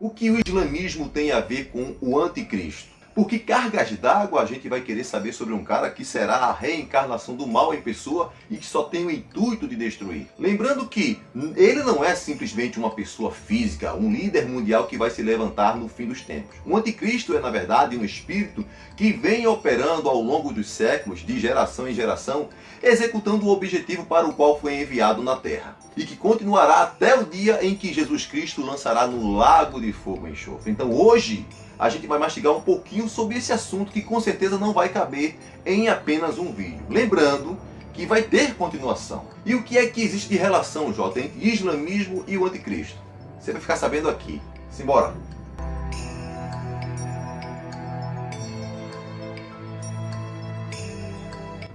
O que o islamismo tem a ver com o anticristo? Por que cargas d'água a gente vai querer saber sobre um cara que será a reencarnação do mal em pessoa e que só tem o intuito de destruir? Lembrando que ele não é simplesmente uma pessoa física, um líder mundial que vai se levantar no fim dos tempos. O anticristo é, na verdade, um espírito que vem operando ao longo dos séculos, de geração em geração, executando o objetivo para o qual foi enviado na Terra. E que continuará até o dia em que Jesus Cristo lançará no lago de fogo e enxofre. Então hoje a gente vai mastigar um pouquinho sobre esse assunto que com certeza não vai caber em apenas um vídeo. Lembrando que vai ter continuação. E o que é que existe de relação, Jota, entre islamismo e o anticristo? Você vai ficar sabendo aqui. Simbora!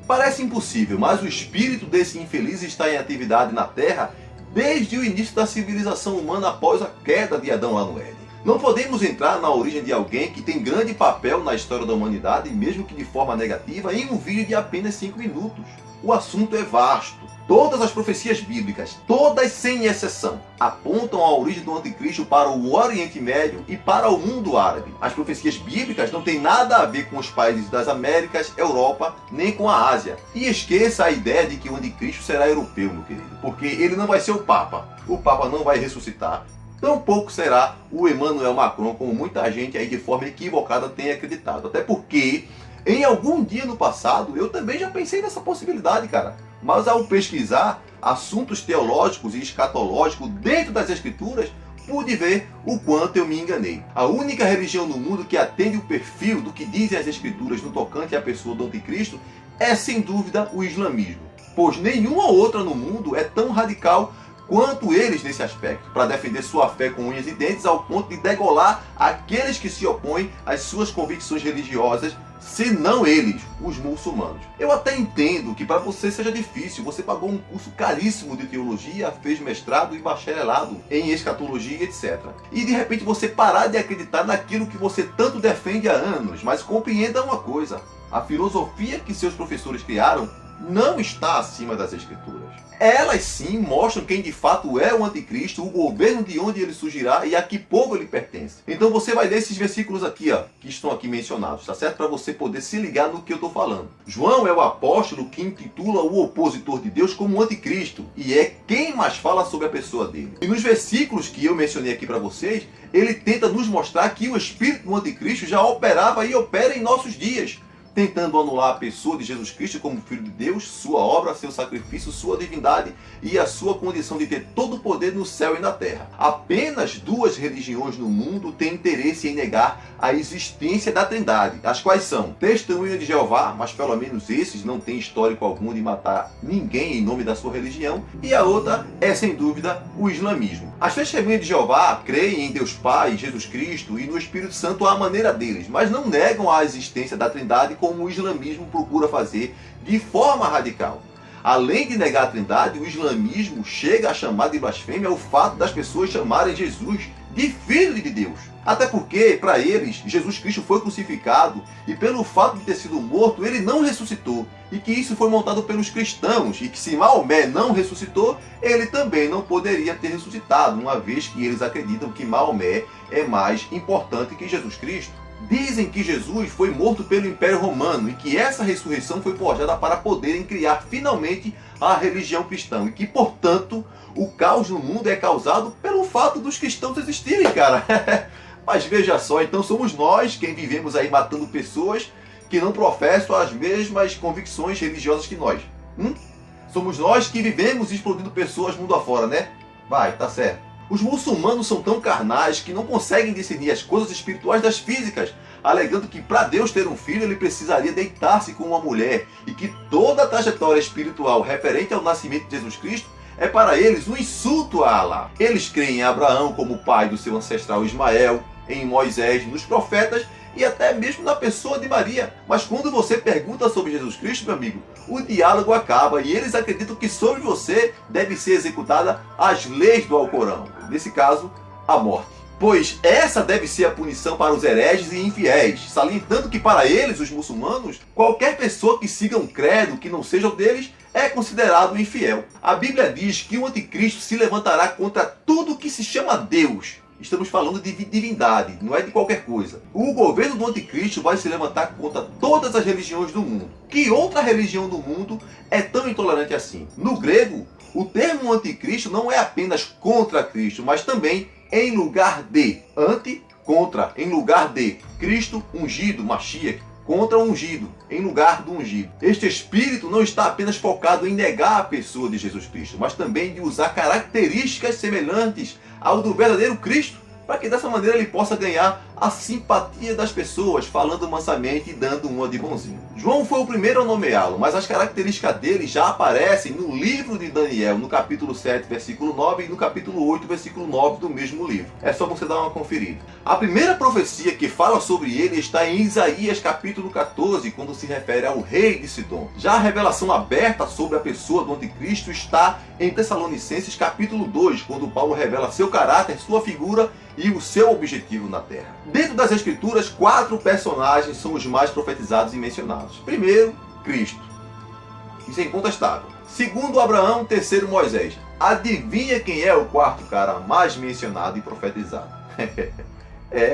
Parece impossível, mas o espírito desse infeliz está em atividade na Terra desde o início da civilização humana após a queda de Adão lá no Éden. Não podemos entrar na origem de alguém que tem grande papel na história da humanidade, mesmo que de forma negativa, em um vídeo de apenas 5 minutos. O assunto é vasto. Todas as profecias bíblicas, todas sem exceção, apontam a origem do anticristo para o Oriente Médio e para o mundo árabe. As profecias bíblicas não têm nada a ver com os países das Américas, Europa, nem com a Ásia. E esqueça a ideia de que o anticristo será europeu, meu querido, porque ele não vai ser o Papa. O Papa não vai ressuscitar. Tampouco será o Emmanuel Macron, como muita gente aí de forma equivocada tem acreditado. Até porque, em algum dia no passado, eu também já pensei nessa possibilidade, cara. Mas ao pesquisar assuntos teológicos e escatológicos dentro das Escrituras, pude ver o quanto eu me enganei. A única religião no mundo que atende o perfil do que dizem as Escrituras no tocante à pessoa do anticristo é, sem dúvida, o islamismo. Pois nenhuma outra no mundo é tão radical quanto eles nesse aspecto, para defender sua fé com unhas e dentes ao ponto de degolar aqueles que se opõem às suas convicções religiosas, se não eles, os muçulmanos. Eu até entendo que para você seja difícil, você pagou um curso caríssimo de teologia, fez mestrado e bacharelado em escatologia, etc. E de repente você parar de acreditar naquilo que você tanto defende há anos, mas compreenda uma coisa, a filosofia que seus professores criaram não está acima das Escrituras. Elas sim mostram quem de fato é o anticristo, o governo de onde ele surgirá e a que povo ele pertence. Então você vai ler esses versículos aqui, ó, que estão aqui mencionados, tá certo? Para você poder se ligar no que eu estou falando. João é o apóstolo que intitula o opositor de Deus como anticristo e é quem mais fala sobre a pessoa dele. E nos versículos que eu mencionei aqui para vocês, ele tenta nos mostrar que o espírito do anticristo já operava e opera em nossos dias, tentando anular a pessoa de Jesus Cristo como Filho de Deus, sua obra, seu sacrifício, sua divindade e a sua condição de ter todo o poder no céu e na terra. Apenas 2 religiões no mundo têm interesse em negar a existência da Trindade, as quais são Testemunha de Jeová, mas pelo menos esses não têm histórico algum de matar ninguém em nome da sua religião, e a outra é, sem dúvida, o islamismo. As Testemunhas de Jeová creem em Deus Pai, Jesus Cristo e no Espírito Santo à maneira deles, mas não negam a existência da Trindade como o islamismo procura fazer de forma radical. Além de negar a Trindade, o islamismo chega a chamar de blasfêmia o fato das pessoas chamarem Jesus de Filho de Deus. Até porque, para eles, Jesus Cristo foi crucificado e pelo fato de ter sido morto, ele não ressuscitou. E que isso foi montado pelos cristãos e que se Maomé não ressuscitou, ele também não poderia ter ressuscitado, uma vez que eles acreditam que Maomé é mais importante que Jesus Cristo. Dizem que Jesus foi morto pelo Império Romano e que essa ressurreição foi forjada para poderem criar finalmente a religião cristã e que, portanto, o caos no mundo é causado pelo fato dos cristãos existirem, cara. Mas veja só, então somos nós quem vivemos aí matando pessoas que não professam as mesmas convicções religiosas que nós. Somos nós que vivemos explodindo pessoas mundo afora, né? Vai, tá certo. Os muçulmanos são tão carnais que não conseguem discernir as coisas espirituais das físicas, alegando que para Deus ter um filho ele precisaria deitar-se com uma mulher e que toda a trajetória espiritual referente ao nascimento de Jesus Cristo é para eles um insulto a Alá. Eles creem em Abraão como pai do seu ancestral Ismael, em Moisés, nos profetas e até mesmo na pessoa de Maria. Mas quando você pergunta sobre Jesus Cristo, meu amigo, o diálogo acaba e eles acreditam que sobre você deve ser executada as leis do Alcorão. Nesse caso, a morte. Pois essa deve ser a punição para os hereges e infiéis, salientando que para eles, os muçulmanos, qualquer pessoa que siga um credo que não seja o deles é considerado infiel. A Bíblia diz que o anticristo se levantará contra tudo que se chama Deus Estamos falando de divindade, não é de qualquer coisa. O governo do anticristo vai se levantar contra todas as religiões do mundo. Que outra religião do mundo é tão intolerante assim? No grego, o termo anticristo não é apenas contra Cristo, mas também em lugar de. Anti, contra, em lugar de. Cristo, ungido, Mashiach, contra o ungido, em lugar do ungido. Este espírito não está apenas focado em negar a pessoa de Jesus Cristo, mas também de usar características semelhantes ao do verdadeiro Cristo, para que dessa maneira ele possa ganhar a simpatia das pessoas, falando mansamente e dando uma de bonzinho. João foi o primeiro a nomeá-lo, mas as características dele já aparecem no livro de Daniel, no capítulo 7, versículo 9, e no capítulo 8, versículo 9 do mesmo livro. É só você dar uma conferida. A primeira profecia que fala sobre ele está em Isaías, capítulo 14, quando se refere ao rei de Sidom. Já a revelação aberta sobre a pessoa do anticristo está em Tessalonicenses, capítulo 2, quando Paulo revela seu caráter, sua figura e o seu objetivo na Terra. Dentro das Escrituras, 4 personagens são os mais profetizados e mencionados. Primeiro, Cristo. Isso é incontestável. Segundo, Abraão. Terceiro, Moisés. Adivinha quem é o quarto cara mais mencionado e profetizado?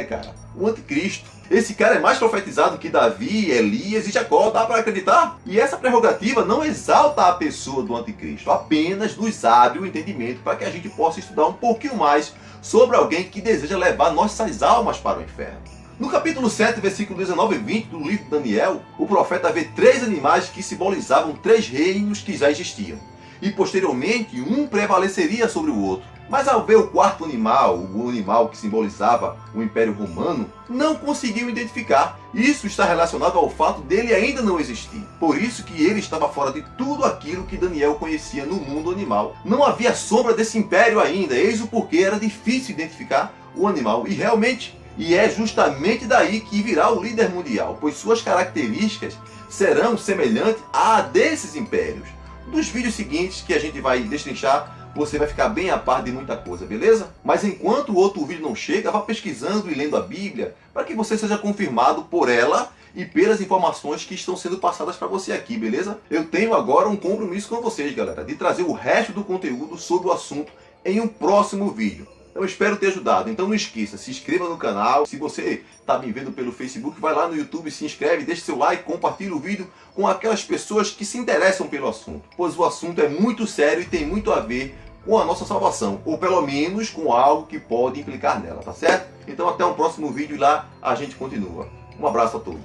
Cara, o anticristo. Esse cara é mais profetizado que Davi, Elias e Jacó, dá para acreditar? E essa prerrogativa não exalta a pessoa do anticristo, apenas nos abre o entendimento para que a gente possa estudar um pouquinho mais sobre alguém que deseja levar nossas almas para o inferno. No capítulo 7, versículo 19 e 20 do livro de Daniel, o profeta vê 3 animais que simbolizavam 3 reinos que já existiam. E posteriormente, um prevaleceria sobre o outro. Mas ao ver o quarto animal, o animal que simbolizava o Império Romano, não conseguiu identificar. Isso está relacionado ao fato dele ainda não existir. Por isso que ele estava fora de tudo aquilo que Daniel conhecia no mundo animal. Não havia sombra desse império ainda, eis o porquê era difícil identificar o animal. E é justamente daí que virá o líder mundial, pois suas características serão semelhantes à desses impérios. Nos vídeos seguintes que a gente vai destrinchar, você vai ficar bem a par de muita coisa, beleza? Mas enquanto o outro vídeo não chega, vá pesquisando e lendo a Bíblia, para que você seja confirmado por ela e pelas informações que estão sendo passadas para você aqui, beleza? Eu tenho agora um compromisso com vocês, galera, de trazer o resto do conteúdo sobre o assunto em um próximo vídeo. Eu espero ter ajudado, então não esqueça, se inscreva no canal. Se você está me vendo pelo Facebook, vai lá no YouTube, se inscreve, deixe seu like, compartilhe o vídeo com aquelas pessoas que se interessam pelo assunto. Pois o assunto é muito sério e tem muito a ver com a nossa salvação, ou pelo menos com algo que pode implicar nela, tá certo? Então até um próximo vídeo e lá a gente continua. Um abraço a todos.